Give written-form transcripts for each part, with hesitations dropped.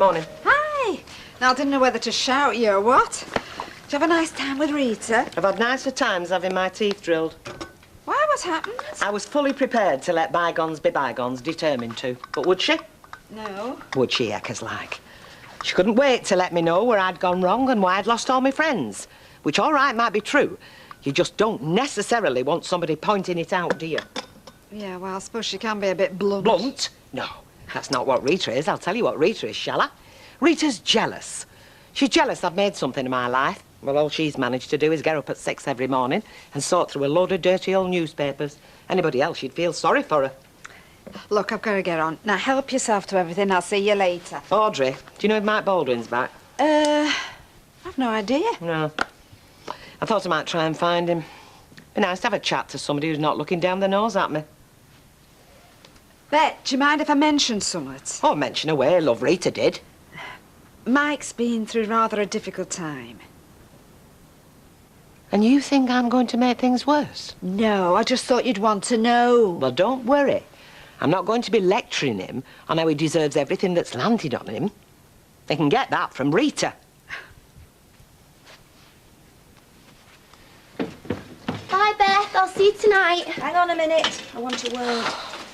Morning. Hi. Now, I didn't know whether to shout you or what. Did you have a nice time with Rita? I've had nicer times having my teeth drilled. Why, what happened? I was fully prepared to let bygones be bygones, determined to. But would she? No. Would she, Eckers like? She couldn't wait to let me know where I'd gone wrong and why I'd lost all my friends. Which, all right, might be true. You just don't necessarily want somebody pointing it out, do you? Yeah, well, I suppose she can be a bit blunt. Blunt? No, that's not what Rita is. I'll tell you what Rita is, shall I? Rita's jealous. She's jealous I've made something of my life. Well, all she's managed to do is get up at 6 every morning and sort through a load of dirty old newspapers. Anybody else, you'd feel sorry for her. Look, I've got to get on. Now, help yourself to everything. I'll see you later. Audrey, do you know if Mike Baldwin's back? I've no idea. No. I thought I might try and find him. Be nice to have a chat to somebody who's not looking down their nose at me. Bet, do you mind if I mention something? Oh, mention away, love. Rita did. Mike's been through rather a difficult time. And you think I'm going to make things worse? No, I just thought you'd want to know. Well, don't worry. I'm not going to be lecturing him on how he deserves everything that's landed on him. They can get that from Rita. Bye, Beth. I'll see you tonight. Hang on a minute. I want a word.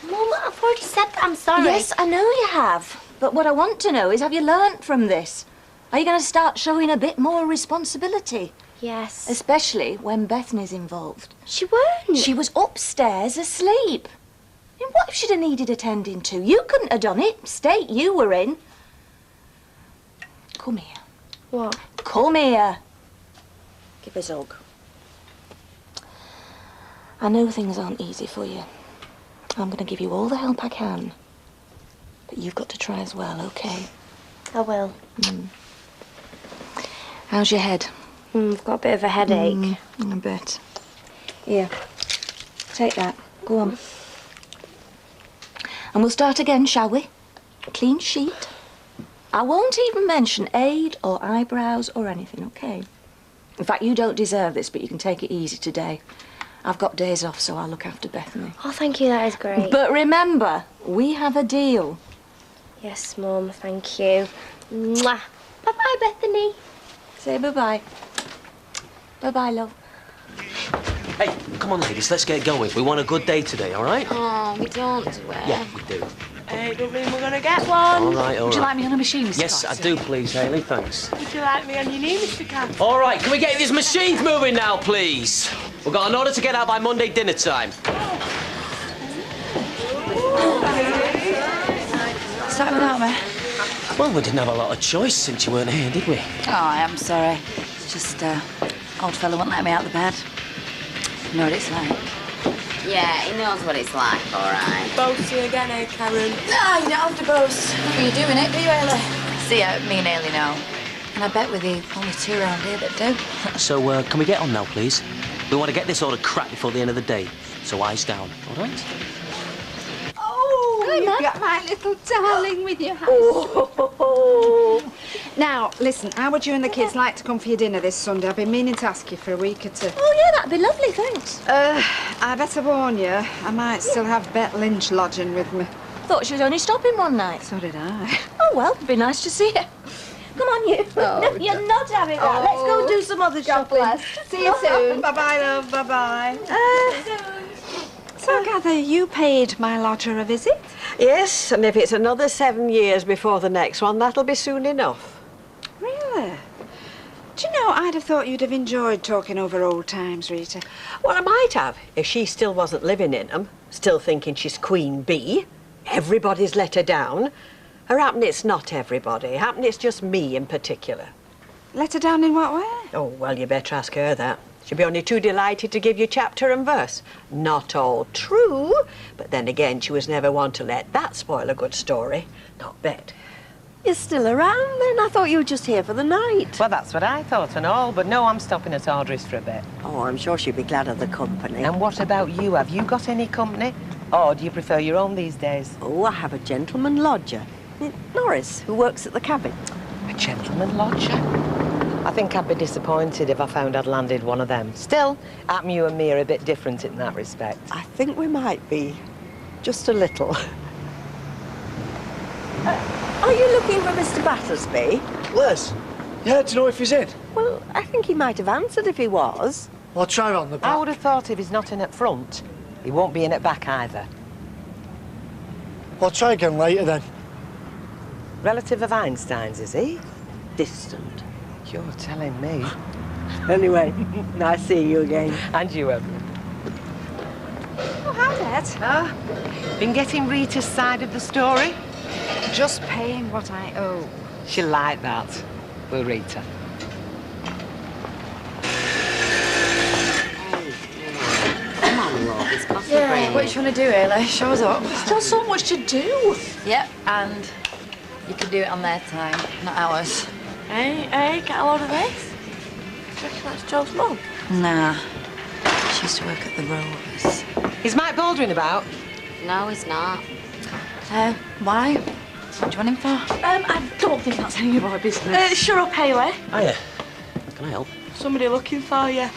Mum, I've already said that. I'm sorry. Yes, I know you have. But what I want to know is, have you learnt from this? Are you going to start showing a bit more responsibility? Yes. Especially when Bethany's involved. She won't. She was upstairs asleep. And what if she'd have needed attending to? You couldn't have done it. State you were in. Come here. What? Come here. Give us a hug. I know things aren't easy for you. I'm going to give you all the help I can. But you've got to try as well, OK? I will. How's your head? I've got a bit of a headache. I bet. Here. Take that. Go on. And we'll start again, shall we? Clean sheet. I won't even mention aid or eyebrows or anything, OK? In fact, you don't deserve this, but you can take it easy today. I've got days off, so I'll look after Bethany. Oh, thank you. That is great. But remember, we have a deal. Yes, Mum. Thank you. Mwah. Bye-bye, Bethany. Say bye-bye. Bye-bye, love. Hey, come on, ladies, let's get going. We want a good day today, all right? Oh, we don't, do we? Yeah, we do. Hey, don't mean we're going to get one. All right, all right. Would you like me on a machine, Mr. Yes, I Carter? do, please, Hayley, thanks. Would you like me on your knee, Mr. Carter? All right, can we get these machines moving now, please? We've got an order to get out by Monday dinner time. Start without me. Well, we didn't have a lot of choice since you weren't here, did we? Oh, I am sorry. It's just, old fella won't let me out of the bed. You know what it's like. Yeah, he knows what it's like, all right. Boasting again, eh, Karen? No, you don't have to boast. What are you doing it, do you, Ailey? See, me and Ailey know. And I bet with the only two around here that do. So, can we get on now, please? We want to get this order cracked before the end of the day. So eyes down, all right? Oh, you've got my little darling with your hands. Oh. Now, listen, how would you and the kids like to come for your dinner this Sunday? I've been meaning to ask you for a week or two. Oh, yeah, that'd be lovely, thanks. I better warn you, I might still have Bet Lynch lodging with me. Thought she was only stopping one night. So did I. Oh, well, it'd be nice to see you. Come on, you. Oh, no, you're not having that. Let's go and do some other shopping. See you soon. Bye-bye, love. Bye-bye. So I gather you paid my lodger a visit? Yes, and if it's another 7 years before the next one, that'll be soon enough. Really? Do you know, I'd have thought you'd have enjoyed talking over old times, Rita. Well, I might have, if she still wasn't living in them, still thinking she's Queen Bee. Everybody's let her down. Or happen it's not everybody. Happen it's just me in particular. Let her down in what way? Oh, well, you better ask her that. She'll be only too delighted to give you chapter and verse. Not all true, but then again, she was never one to let that spoil a good story. Not Bet. You're still around, then? I thought you were just here for the night. Well, that's what I thought and all, but no, I'm stopping at Audrey's for a bit. Oh, I'm sure she'd be glad of the company. And what about you? Have you got any company? Or do you prefer your own these days? Oh, I have a gentleman lodger. Norris, who works at the cabin. A gentleman lodger? I think I'd be disappointed if I found I'd landed one of them. Still, you and me are a bit different in that respect. I think we might be. Just a little. Are you looking for Mr. Battersby? Les? Yeah, do you know if he's in? Well, I think he might have answered if he was. I'll try round the back. I would have thought if he's not in at front, he won't be in at back either. I'll try again later then. Relative of Einstein's, is he? Distant. You're telling me. Anyway, nice seeing you again. And you, Evelyn. Oh, hi, Dad. Been getting Rita's side of the story? Just paying what I owe. She'll like that, will Rita? Come on, love, it's coffee Yeah, break. what you want to do, Ayla? Show us up. Still so much to do. Yep, and you can do it on their time, not ours. Hey, get a load of this. Do you reckon that's Joe's mum? Nah. She used to work at the Rovers. Is Mike Baldwin about? No, it's not. Why? What do you want him for? I don't think that's any of our business. Sure up, Hayley. Hiya. Can I help? Somebody looking for you.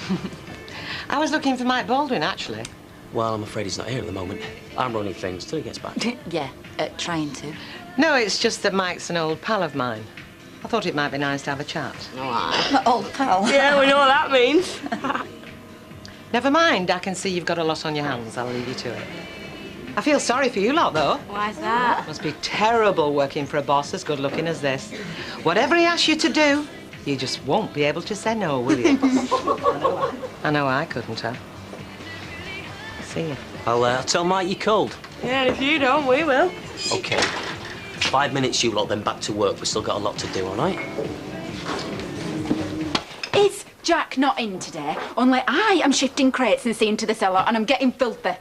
I was looking for Mike Baldwin, actually. Well, I'm afraid he's not here at the moment. I'm running things till he gets back. Yeah, trying to. No, it's just that Mike's an old pal of mine. I thought it might be nice to have a chat. No, I. Old pal. Yeah, we know what that means. Never mind, I can see you've got a lot on your hands. I'll leave you to it. I feel sorry for you lot, though. Why's that? Must be terrible working for a boss as good-looking as this. Whatever he asks you to do, you just won't be able to say no, will you? I know I couldn't have. See you. I'll tell Mike you're cold. Yeah, and if you don't, we will. OK. 5 minutes, you lot, then back to work. We've still got a lot to do, all right? Is Jack not in today? Only I am shifting crates and seeing to the cellar, and I'm getting filthy.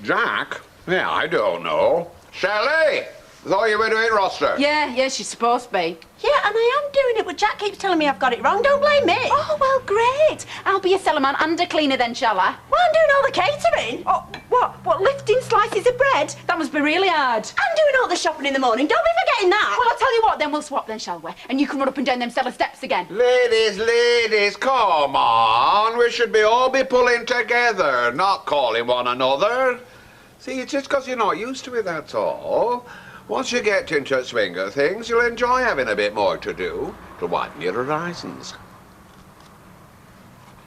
Jack? Yeah, I don't know. Shelley! Thought you were doing roster. Yeah, she's supposed to be. Yeah, and I am doing it, but Jack keeps telling me I've got it wrong. Don't blame me. Oh, well, great. I'll be a cellarman and a cleaner then, shall I? Well, I'm doing all the catering. Oh, what, lifting slices of bread? That must be really hard. I'm doing all the shopping in the morning. Don't be forgetting that. Well, I'll tell you what, then we'll swap then, shall we? And you can run up and down them cellar steps again. Ladies, come on. We should all be pulling together, not calling one another. See, it's just because you're not used to it, that's all. Once you get into the swing of things, you'll enjoy having a bit more to do to widen your horizons.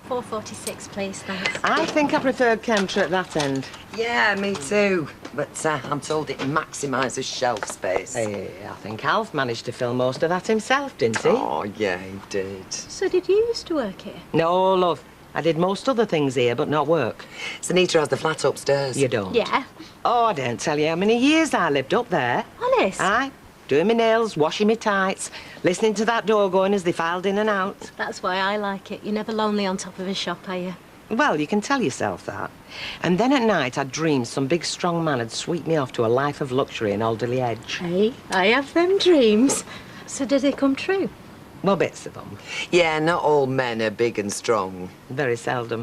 446, please, thanks. I think I preferred Kentra at that end. Yeah, me too. But I'm told it maximises shelf space. I think Alf managed to fill most of that himself, didn't he? Oh, yeah, he did. So did you used to work here? No, love. I did most other things here, but not work. Sunita has the flat upstairs. You don't? Yeah. Oh, I don't tell you how many years I lived up there. Honest? Aye. Doing my nails, washing my tights, listening to that door going as they filed in and out. That's why I like it. You're never lonely on top of a shop, are you? Well, you can tell yourself that. And then at night, I'd dream some big, strong man had sweep me off to a life of luxury in Alderley Edge. Hey, I have them dreams. So did they come true? Well, bits of them. Yeah, not all men are big and strong. Very seldom.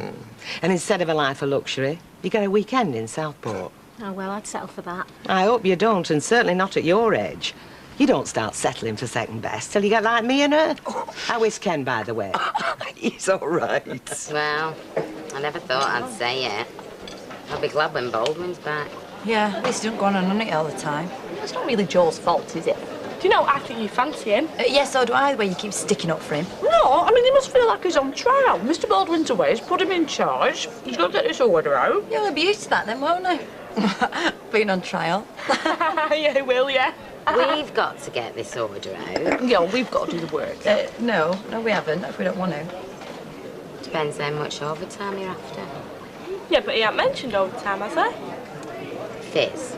And instead of a life of luxury, you get a weekend in Southport. Oh, well, I'd settle for that. I hope you don't, and certainly not at your age. You don't start settling for second best till you get like me and her. How is Ken, by the way? He's all right. Well, I never thought I'd say it. I'll be glad when Baldwin's back. Yeah, at least he don't go on and on it all the time. It's not really Joel's fault, is it? Do you know, I think you fancy him. Yes, so do I, the way you keep sticking up for him. No, I mean, he must feel like he's on trial. Mr. Baldwin's away, he's put him in charge. He's got to get this order out. Yeah, we'll be used to that then, won't we? Being on trial. Yeah, he will, yeah. We've got to get this order out. Yeah, we've got to do the work. No, we haven't, if we don't want to. Depends how much overtime you're after. Yeah, but he ain't mentioned overtime, has he? Fizz.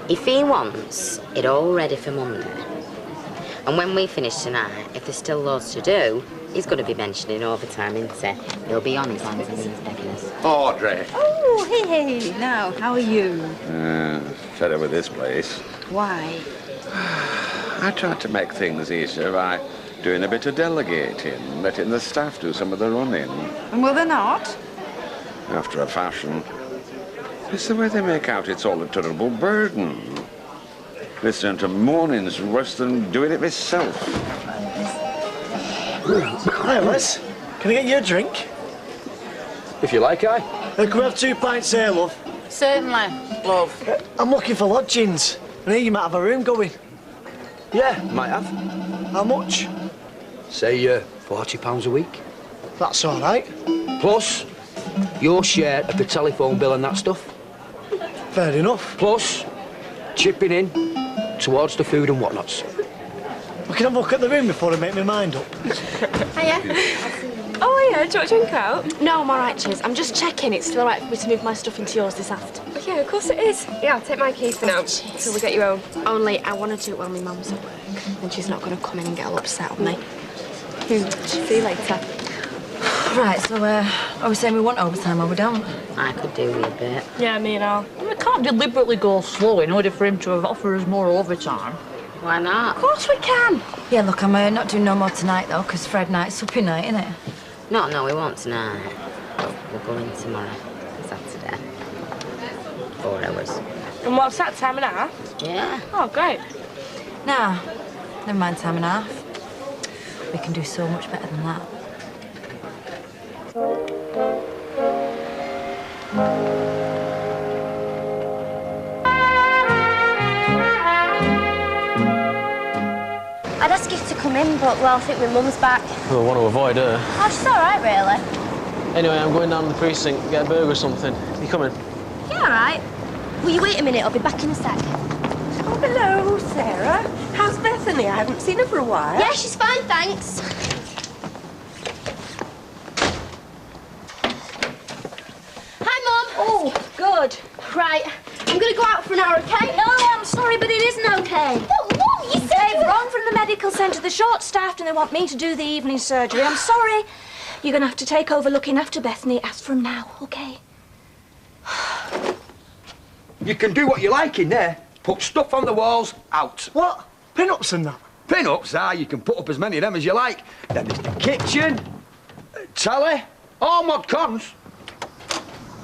If he wants it all ready for Monday, and when we finish tonight, if there's still loads to do, he's going to be mentioning overtime, isn't he? He'll be on his hands and knees begging us. Audrey. Oh, hey, now, how are you? Fed up with this place. Why? I tried to make things easier by doing a bit of delegating, letting the staff do some of the running. And will they not? After a fashion. It's the way they make out it's all a terrible burden. Listening to moaning's worse than doing it myself. Hi, Les. Can I get you a drink? If you like, aye. Can we have 2 pints here, love? Certainly. Love. I'm looking for lodgings. I hear you might have a room going. Yeah, might have. How much? Say, £40 a week. That's all right. Plus, your share of the telephone bill and that stuff. Fair enough. Plus, chipping in towards the food and whatnots. We can have a look at the room before I make my mind up. Hiya. Oh, yeah, do you want a drink out? No, I'm all right, cheers. I'm just checking it's still all right for me to move my stuff into yours this afternoon. Yeah, of course it is. Yeah, I'll take my keys for now, till we get you home. Only I want to do it when my mum's at work, and she's not going to come in and get all upset on me. See you later. Right, so, are we saying we want overtime or we don't? I could do with a bit. Yeah, me and Al. We can't deliberately go slow in order for him to offer us more overtime. Why not? Of course we can. Yeah, look, I'm not doing no more tonight, though, because Fred night's supping night, innit? No, we won't tonight. But we're going tomorrow, Saturday. 4 hours. And what's that, time and a half? Yeah. Oh, great. Nah, never mind time and a half. We can do so much better than that. I'd ask you to come in, but, well, I think my mum's back. Well, I want to avoid her. Oh, she's all right, really. Anyway, I'm going down to the precinct to get a burger or something. You coming? Yeah, all right. Will you wait a minute? I'll be back in a sec. Oh, hello, Sarah. How's Bethany? I haven't seen her for a while. Yeah, she's fine, thanks. Hi, Mum. Oh, good. Right, I'm going to go out for an hour, OK? No, I'm sorry, but it isn't OK. But, Mum, you said They've rung from the medical centre. They're short-staffed and they want me to do the evening surgery. I'm sorry. You're going to have to take over looking after Bethany as from now, OK? You can do what you like in there. Put stuff on the walls, out. What? Pin-ups and that? Pin-ups? Ah, you can put up as many of them as you like. Then there's the kitchen, telly, all mod cons.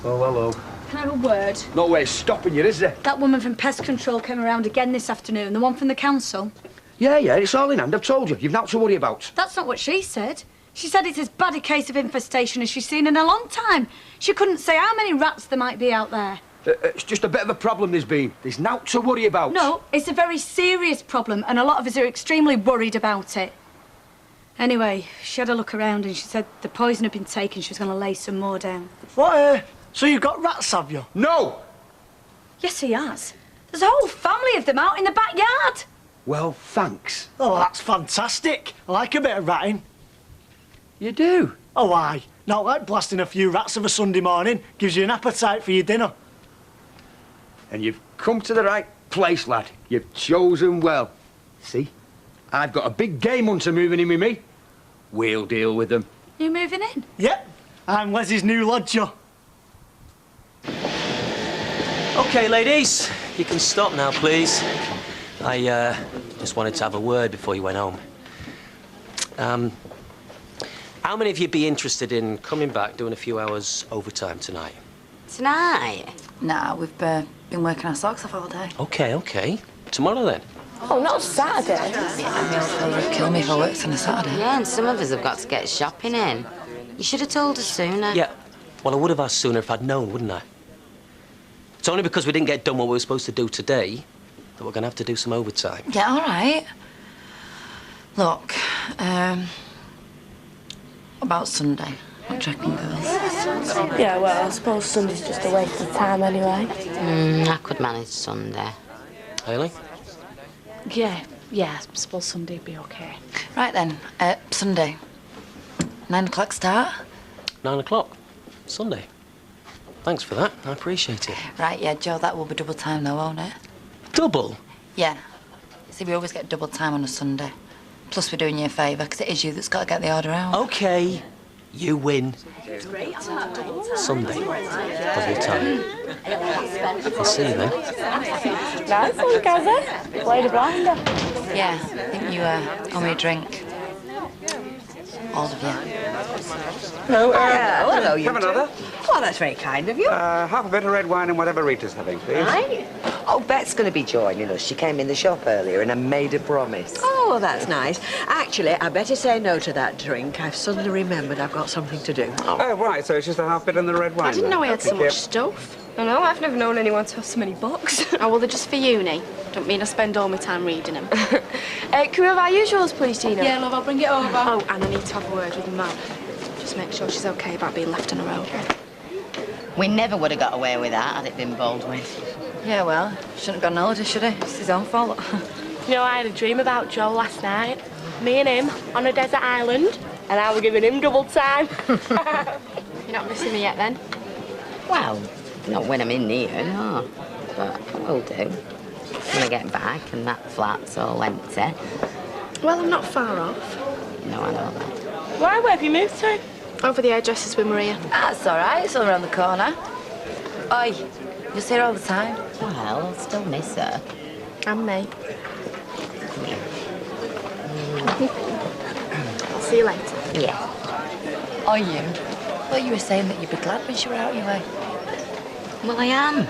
Oh, hello. Can I have a word? No way of stopping you, is there? That woman from Pest Control came around again this afternoon, the one from the council. Yeah, it's all in hand. I've told you. You've not to worry about. That's not what she said. She said it's as bad a case of infestation as she's seen in a long time. She couldn't say how many rats there might be out there. It's just a bit of a problem there's been. There's naught to worry about. No, it's a very serious problem, and a lot of us are extremely worried about it. Anyway, she had a look around and she said the poison had been taken. She was going to lay some more down. What, so you've got rats, have you? No! Yes, he has. There's a whole family of them out in the backyard. Well, thanks. Oh, that's fantastic. I like a bit of ratting. You do? Oh, aye. Not like blasting a few rats of a Sunday morning. Gives you an appetite for your dinner. And you've come to the right place, lad. You've chosen well. See? I've got a big game hunter moving in with me. We'll deal with them. You moving in? Yep. I'm Leslie's new lodger. OK, ladies, you can stop now, please. I just wanted to have a word before you went home. How many of you be interested in coming back, doing a few hours overtime tonight? Tonight? Nah, we've been working our socks off all day. OK. Tomorrow, then? Oh, not Saturday. Phil would kill me if I worked on a Saturday. Yeah, and some of us have got to get shopping in. You should have told us sooner. Yeah. Well, I would have asked sooner if I'd known, wouldn't I? It's only because we didn't get done what we were supposed to do today that we're going to have to do some overtime. Yeah, all right. Look, about Sunday. What do you reckon, girls? Yeah, well, I suppose Sunday's just a waste of time anyway. I could manage Sunday. Hayley? Yeah, I suppose Sunday'd be OK. Right then, Sunday. 9 o'clock start? 9 o'clock. Sunday. Thanks for that. I appreciate it. Right, yeah, Joe, that will be double time though, won't it? Double? Yeah. See, we always get double time on a Sunday. Plus, we're doing you a favour, because it is you that's got to get the order out. OK. You win. Sunday. Double time. I'll see you then. Nice one, Gazza. Played a blinder. Yeah, I think you owe me a drink. All of you. Hello, hello, you have another? Oh, that's very kind of you. Half a bit of red wine and whatever Rita's having, please. Right. Oh, Bet's going to be joining us. She came in the shop earlier and I made a promise. Oh, that's nice. Actually, I better say no to that drink. I've suddenly remembered I've got something to do. Oh, right, so it's just a half bit and the red wine. I didn't know he had so Thank you. much stuff. I know, I've never known anyone to have so many books. Oh, well, they're just for uni. Don't mean I spend all my time reading them. Can we have our usuals, please, Gina? Yeah, love, I'll bring it over. Oh, and I need to have a word with Mum. Just make sure she's okay about being left on her own. We never would have got away with that had it been Baldwin. Yeah, well, shouldn't have gone on holiday, should he? It's his own fault. You know, I had a dream about Joe last night. Me and him on a desert island, and I were giving him double time. You're not missing me yet, then? Well, not when I'm in here, no. But I will do. When I get back and that flat's all empty. Well, I'm not far off. No, I know that. Why? Where have you moved to? Over the hairdressers with Maria. That's all right. It's all around the corner. Oi, you see her all the time? Well, I'll still miss her. And me. I'll see you later. Yeah. Are you? I thought you were saying that you'd be glad when she were out your way. Well, I am.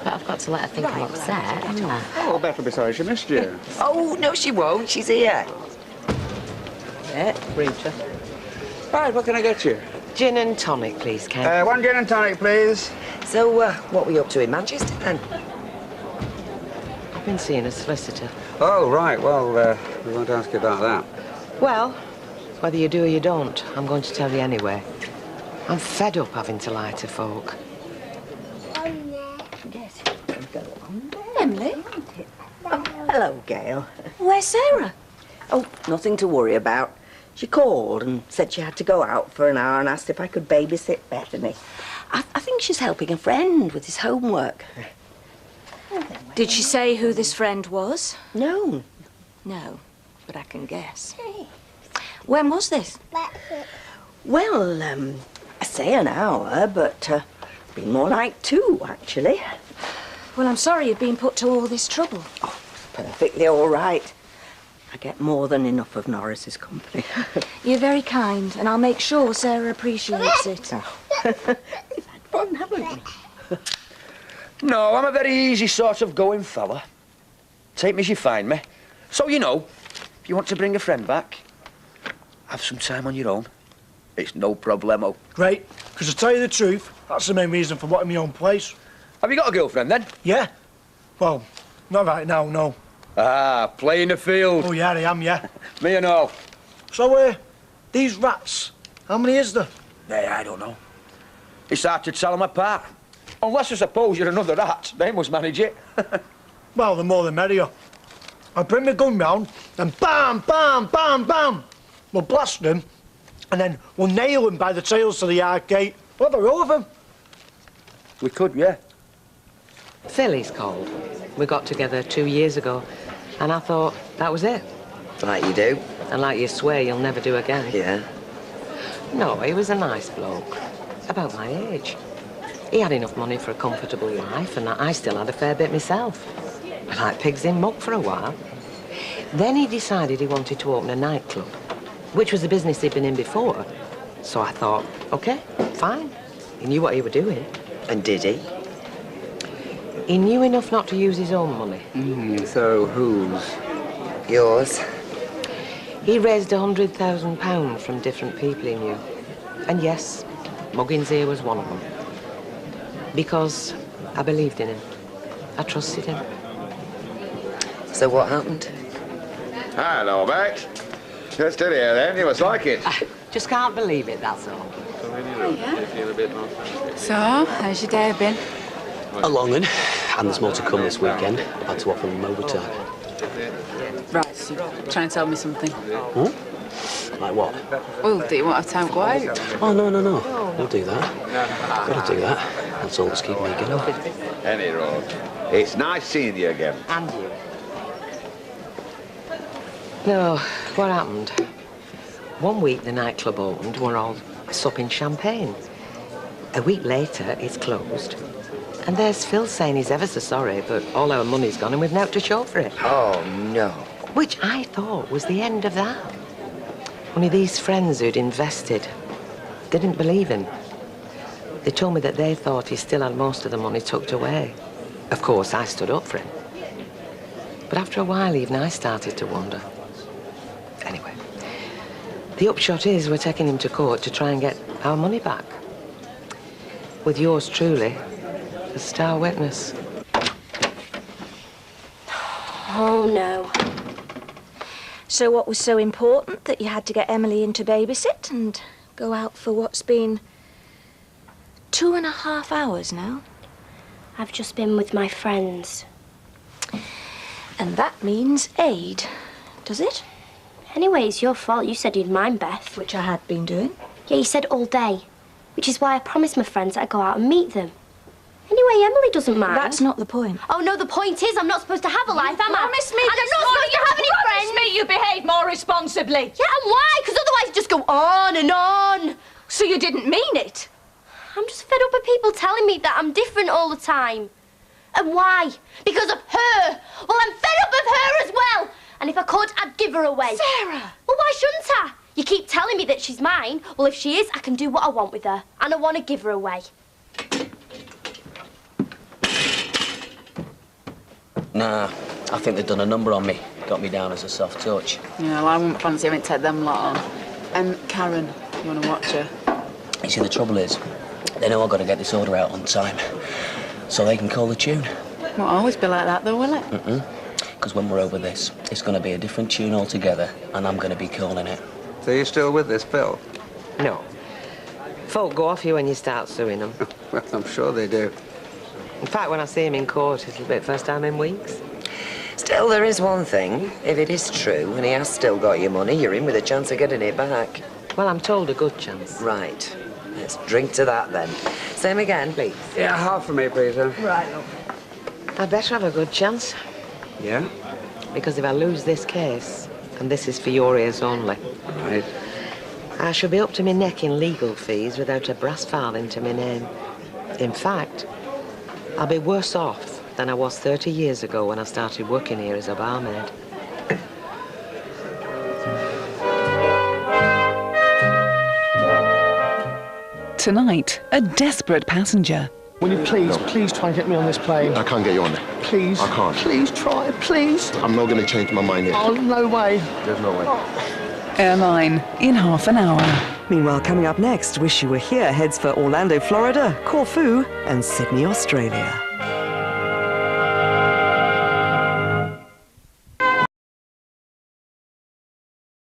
But I've got to let her think I'm upset, haven't I? Oh, Beth will be sorry she missed you. Oh, no, she won't. She's here. Yeah, Rita. Right, what can I get you? Gin and tonic, please, Ken. One gin and tonic, please. So, what were you up to in Manchester, then? I've been seeing a solicitor. Oh, right. Well, we won't ask you about that. Well, whether you do or you don't, I'm going to tell you anyway. I'm fed up having to lie to folk. Yes, go on. Emily? Oh, hello, Gail. Where's Sarah? Oh, nothing to worry about. She called and said she had to go out for an hour and asked if I could babysit Bethany. I think she's helping a friend with his homework. Did she say who this friend was? No. No, but I can guess. When was this? Well, I say an hour, but been more like 2, actually. Well, I'm sorry you've been put to all this trouble. Oh, perfectly all right. I get more than enough of Norris's company. You're very kind, and I'll make sure Sarah appreciates it. Oh. You've had fun, haven't you? No, I'm a very easy sort of going fella. Take me as you find me. So, you know, if you want to bring a friend back, have some time on your own. It's no problemo. Great, because to tell you the truth, that's the main reason for wanting my own place. Have you got a girlfriend, then? Yeah. Well, not right now, no. Ah, playing the field. Oh, yeah, I am, yeah. Me and all. So, these rats, how many is there? Hey, I don't know. It's hard to tell them apart. Unless I suppose you're another rat. They must manage it. Well, the more the merrier. I bring my gun round and bam, bam, bam, bam. We'll blast them and then we'll nail them by the tails to the yard gate. We'll have a row of them. We could, yeah. Phil, he's called. We got together 2 years ago, and I thought that was it. Like you do. And like you swear you'll never do again. Yeah. No, he was a nice bloke. About my age. He had enough money for a comfortable life, and I still had a fair bit myself. I liked pigs in muck for a while. Then he decided he wanted to open a nightclub, which was a business he'd been in before. So I thought, OK, fine. He knew what he was doing. And did he? He knew enough not to use his own money. So whose? Yours. He raised £100,000 from different people he knew. And yes, Muggins here was one of them. Because I believed in him. I trusted him. So what happened? Hello, mate. You're still here, then? You must like it. Just can't believe it, that's all. So, how's your day been? A long one, and there's more to come this weekend. I've had to offer them overtime. Right, so you're trying to tell me something. Like what? Well, do you want to have time to go out? Oh, no. Don't do that. Gotta do that. That's all that's keeping me going. Any road. It's nice seeing you again. And you. No, what happened? One week the nightclub opened, we're all supping champagne. A week later, it's closed. And there's Phil saying he's ever so sorry, but all our money's gone and we've nought to show for it. Oh, no. Which I thought was the end of that. Only these friends who'd invested didn't believe him. They told me that they thought he still had most of the money tucked away. Of course, I stood up for him. But after a while, even I started to wonder. Anyway, the upshot is we're taking him to court to try and get our money back. With yours truly as star witness. Oh, no. So what was so important that you had to get Emily in to babysit and go out for what's been 2.5 hours now? I've just been with my friends. And that means aid, does it? Anyway, it's your fault. You said you'd mind Beth. Which I had been doing. Yeah, you said all day. Which is why I promised my friends that I'd go out and meet them. Anyway, Emily doesn't mind. That's not the point. Oh, no, the point is I'm not supposed to have a life, am I? Promise me and I'm not supposed to have any friends. Promise me you behave more responsibly. Yeah, and why? Because otherwise you just go on and on. So you didn't mean it? I'm just fed up with people telling me that I'm different all the time. And why? Because of her. Well, I'm fed up with her as well. And if I could, I'd give her away. Sarah! Well, why shouldn't I? You keep telling me that she's mine. Well, if she is, I can do what I want with her. And I want to give her away. Nah, I think they've done a number on me. Got me down as a soft touch. Yeah, well, I wouldn't fancy having to take them lot on. And Karen, you want to watch her? You see, the trouble is, they know I've got to get this order out on time, so they can call the tune. Won't always be like that, though, will it? Because when we're over this, it's going to be a different tune altogether, and I'm going to be calling it. So you're still with this, Phil? No. Folk go off you when you start suing them. Well, I'm sure they do. In fact, when I see him in court, it'll be the first time in weeks. Still, there is one thing. If it is true and he has still got your money, you're in with a chance of getting it back. Well, I'm told a good chance. Right. Let's drink to that, then. Same again, please. Yeah, half for me, please, huh? Right, look. I'd better have a good chance. Yeah? Because if I lose this case, and this is for your ears only, Right. I shall be up to my neck in legal fees without a brass farthing to my name. In fact, I'll be worse off than I was 30 years ago when I started working here as a barmaid. Tonight, a desperate passenger. Will you please try and get me on this plane? I can't get you on there. Please. I can't. Please try, please. I'm not going to change my mind yet. Oh, no way. There's no way. Airline in half an hour. Meanwhile, coming up next, Wish You Were Here heads for Orlando, Florida, Corfu, and Sydney, Australia.